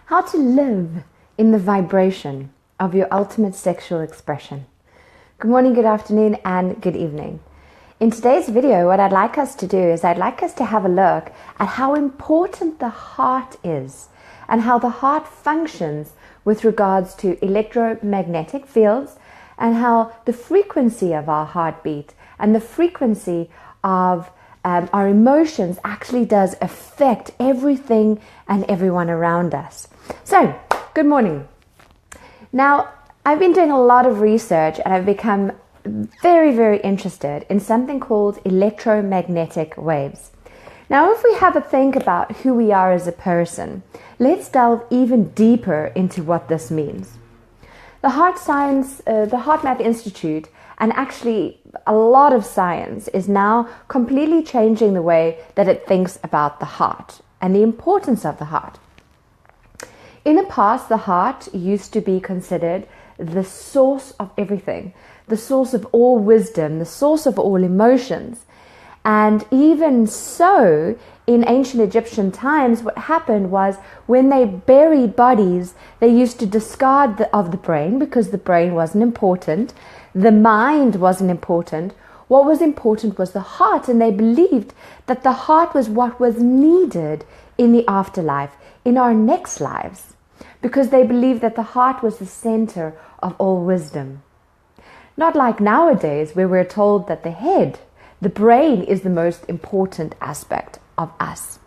How to live in the vibration of your ultimate sexual expression. Good morning, good afternoon, and good evening. In today's video, what I'd like us to do is I'd like us to have a look at how important the heart is and how the heart functions with regards to electromagnetic fields and how the frequency of our heartbeat and the frequency of our emotions actually does affect everything and everyone around us. So, good morning. Now, I've been doing a lot of research and I've become very, very interested in something called electromagnetic waves. Now, if we have a think about who we are as a person, let's delve even deeper into what this means. The HeartMath Institute, and actually a lot of science, is now completely changing the way that it thinks about the heart and the importance of the heart. In the past, the heart used to be considered the source of everything, the source of all wisdom, the source of all emotions. And even so, in ancient Egyptian times, what happened was when they buried bodies, they used to discard of the brain because the brain wasn't important. The mind wasn't important. What was important was the heart, and they believed that the heart was what was needed in the afterlife, in our next lives, because they believed that the heart was the center of all wisdom. Not like nowadays, where we're told that the head, the brain, is the most important aspect of us.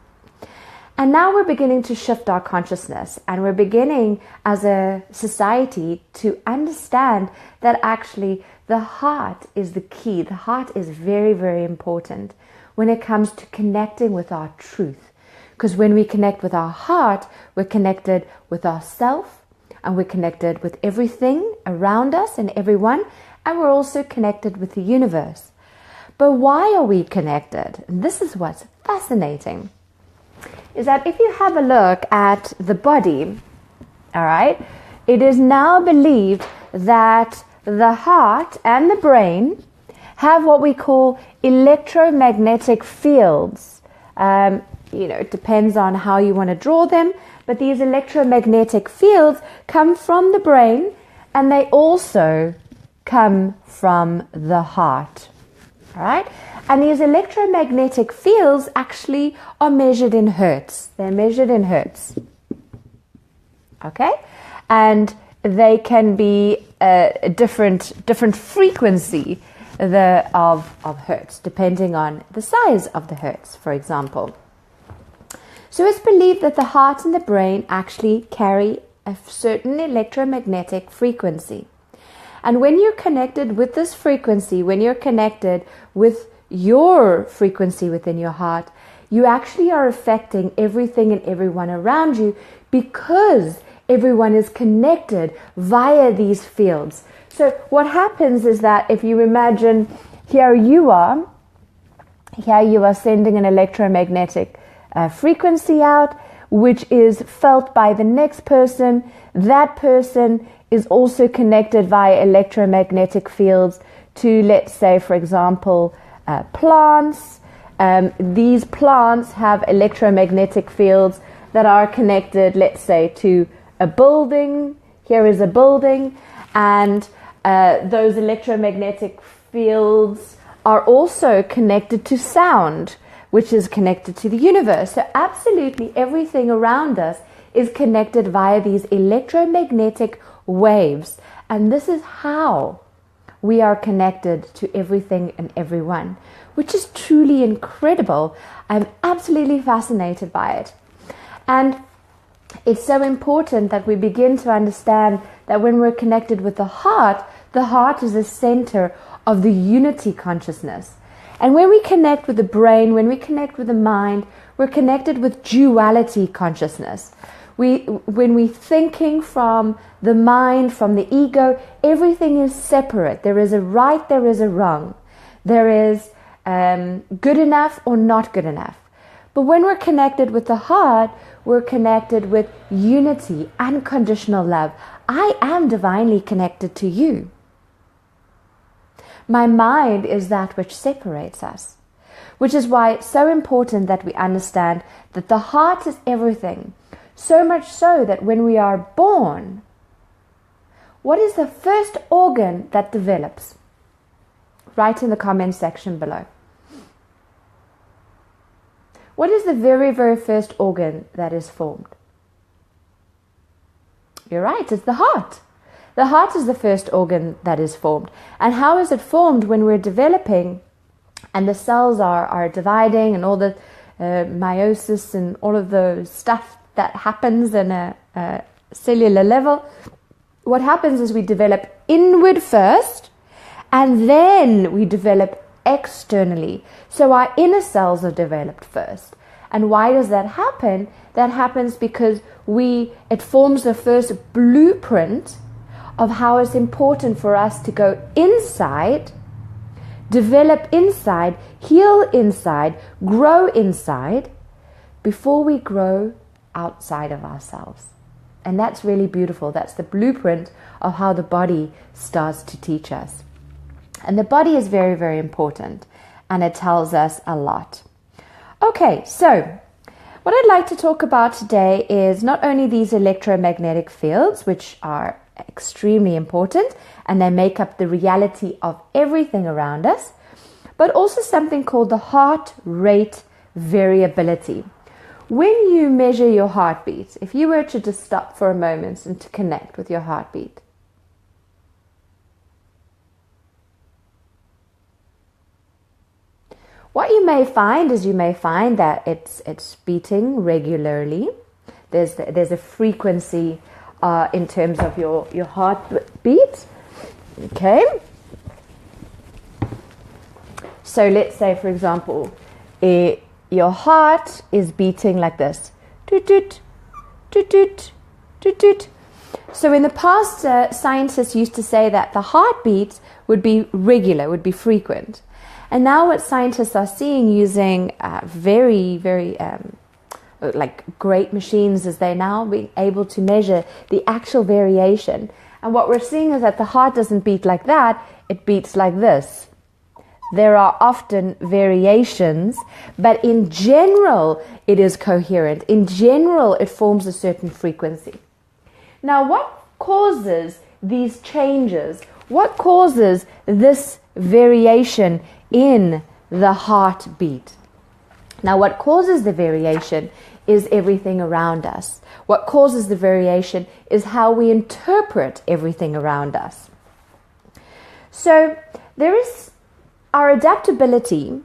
And now we're beginning to shift our consciousness, and we're beginning as a society to understand that actually the heart is the key. The heart is very, very important when it comes to connecting with our truth. Because when we connect with our heart, we're connected with ourselves, and we're connected with everything around us and everyone, and we're also connected with the universe. But why are we connected? And this is what's fascinating, is that if you have a look at the body, all right, it is now believed that the heart and the brain have what we call electromagnetic fields. It depends on how you want to draw them, but these electromagnetic fields come from the brain and they also come from the heart. All right? And these electromagnetic fields actually are measured in hertz. They're measured in hertz. Okay? And they can be a different frequency of hertz, depending on the size of the hertz, for example. So it's believed that the heart and the brain actually carry a certain electromagnetic frequency. And when you're connected with this frequency, when you're connected with your frequency within your heart, you actually are affecting everything and everyone around you, because everyone is connected via these fields. So what happens is that if you imagine here you are sending an electromagnetic frequency out, which is felt by the next person. That person is also connected via electromagnetic fields to, let's say, for example, plants. These plants have electromagnetic fields that are connected, let's say, to a building. Here is a building, and those electromagnetic fields are also connected to sound, which is connected to the universe. So absolutely everything around us is connected via these electromagnetic waves. And this is how we are connected to everything and everyone, which is truly incredible. I'm absolutely fascinated by it. And it's so important that we begin to understand that when we're connected with the heart is the center of the unity consciousness. And when we connect with the brain, when we connect with the mind, we're connected with duality consciousness. When we're thinking from the mind, from the ego, everything is separate. There is a right, there is a wrong. There is good enough or not good enough. But when we're connected with the heart, we're connected with unity, unconditional love. I am divinely connected to you. My mind is that which separates us, which is why it's so important that we understand that the heart is everything. So much so that when we are born, what is the first organ that develops? Write in the comment section below. What is the very, very first organ that is formed? You're right, it's the heart. The heart is the first organ that is formed. And how is it formed? When we're developing and the cells are dividing and all the meiosis and all of the stuff that happens in a cellular level, what happens is we develop inward first and then we develop externally. So our inner cells are developed first. And why does that happen? That happens because it forms the first blueprint of how it's important for us to go inside, develop inside, heal inside, grow inside, before we grow outside of ourselves. And that's really beautiful. That's the blueprint of how the body starts to teach us. And the body is very, very important, and it tells us a lot. Okay, so what I'd like to talk about today is not only these electromagnetic fields, which are extremely important, and they make up the reality of everything around us, but also something called the heart rate variability. When you measure your heartbeat, if you were to just stop for a moment and to connect with your heartbeat, what you may find is that it's beating regularly. There's a frequency in terms of your heartbeat. Okay. So let's say, for example, your heart is beating like this. Toot, toot, toot, toot, toot, toot. So in the past, scientists used to say that the heartbeat would be regular, would be frequent. And now what scientists are seeing using very, very like great machines is they're now being able to measure the actual variation. And what we're seeing is that the heart doesn't beat like that, it beats like this. There are often variations, but in general, it is coherent. In general, it forms a certain frequency. Now, what causes these changes? What causes this variation in the heartbeat? Now, what causes the variation is everything around us. What causes the variation is how we interpret everything around us. So, there is our adaptability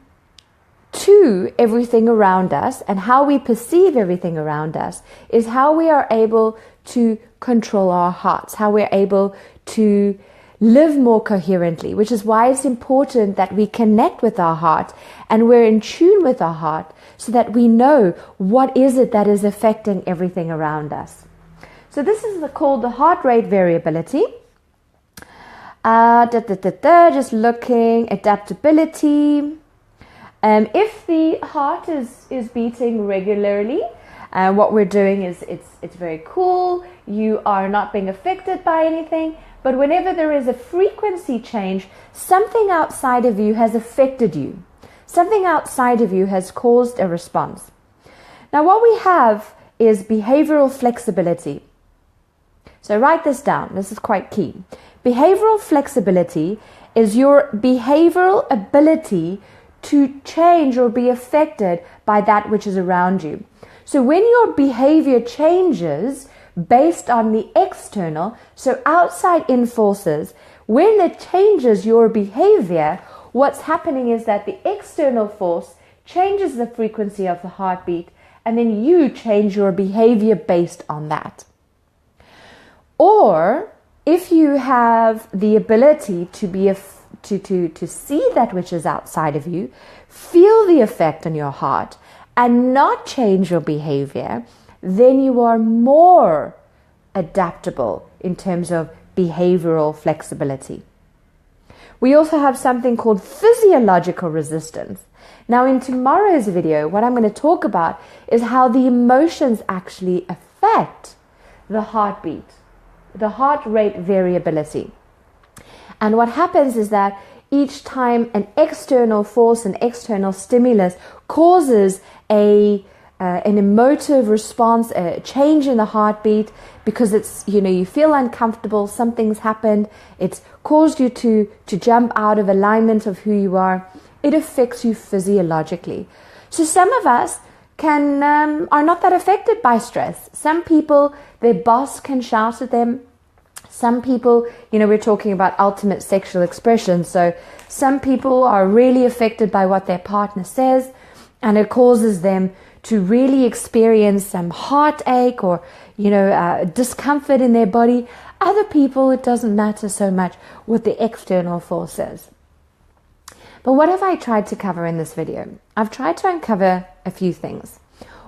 to everything around us, and how we perceive everything around us is how we are able to control our hearts, how we're able to live more coherently, which is why it's important that we connect with our heart and we're in tune with our heart so that we know what is it that is affecting everything around us. So this is called the heart rate variability. Just looking, adaptability. If the heart is beating regularly, what we're doing is it's very cool. You are not being affected by anything. But whenever there is a frequency change, something outside of you has affected you. Something outside of you has caused a response. Now what we have is behavioral flexibility. So write this down. This is quite key. Behavioral flexibility is your behavioral ability to change or be affected by that which is around you. So when your behavior changes based on the external, so outside in forces, when it changes your behavior, what's happening is that the external force changes the frequency of the heartbeat, and then you change your behavior based on that. Or if you have the ability to see that which is outside of you, feel the effect on your heart, and not change your behavior, then you are more adaptable in terms of behavioral flexibility. We also have something called physiological resistance. Now in tomorrow's video, what I'm going to talk about is how the emotions actually affect the heartbeat, the heart rate variability. And what happens is that each time an external force, an external stimulus causes a an emotive response, a change in the heartbeat, because it's, you feel uncomfortable, something's happened, it's caused you to jump out of alignment of who you are. It affects you physiologically. So some of us are not that affected by stress. Some people, their boss can shout at them. Some people, we're talking about ultimate sexual expression. So some people are really affected by what their partner says, and it causes them to really experience some heartache or, discomfort in their body. Other people, it doesn't matter so much what the external force says. But what have I tried to cover in this video? I've tried to uncover a few things.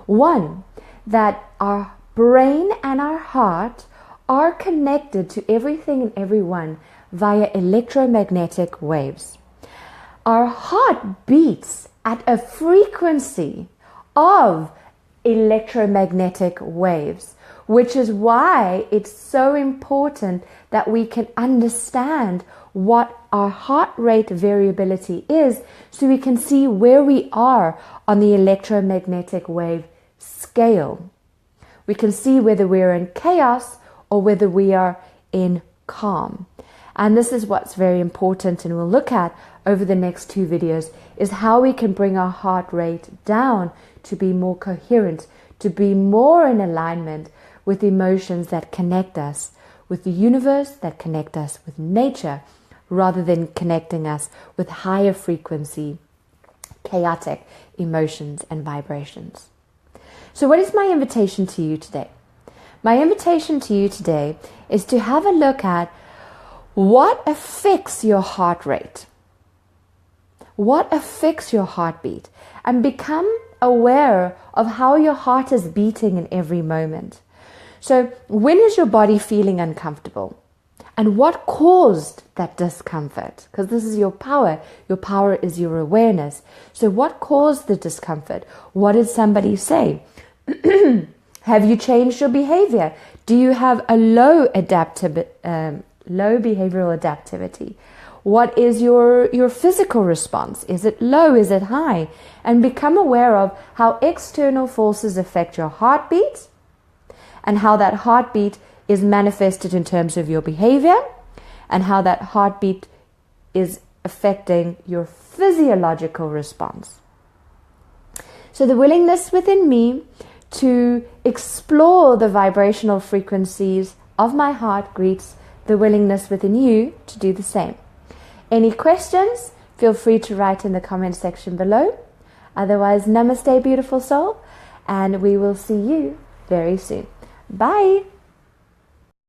One, that our brain and our heart are connected to everything and everyone via electromagnetic waves. Our heart beats at a frequency of electromagnetic waves, which is why it's so important that we can understand what our heart rate variability is, so we can see where we are on the electromagnetic wave scale. We can see whether we're in chaos or whether we are in calm. And this is what's very important, and we'll look at over the next 2 videos, is how we can bring our heart rate down to be more coherent, to be more in alignment with emotions that connect us with the universe, that connect us with nature, rather than connecting us with higher frequency, chaotic emotions and vibrations. So what is my invitation to you today? My invitation to you today is to have a look at what affects your heart rate, what affects your heartbeat, and become aware of how your heart is beating in every moment. So when is your body feeling uncomfortable? And what caused that discomfort? Because this is your power. Your power is your awareness. So what caused the discomfort? What did somebody say? Have you changed your behavior? Do you have a low behavioral adaptivity? What is your physical response? Is it low? Is it high? And become aware of how external forces affect your heartbeat, and how that heartbeat is manifested in terms of your behavior, and how that heartbeat is affecting your physiological response. So the willingness within me to explore the vibrational frequencies of my heart greets the willingness within you to do the same. Any questions? Feel free to write in the comment section below. Otherwise, namaste, beautiful soul, and we will see you very soon. Bye.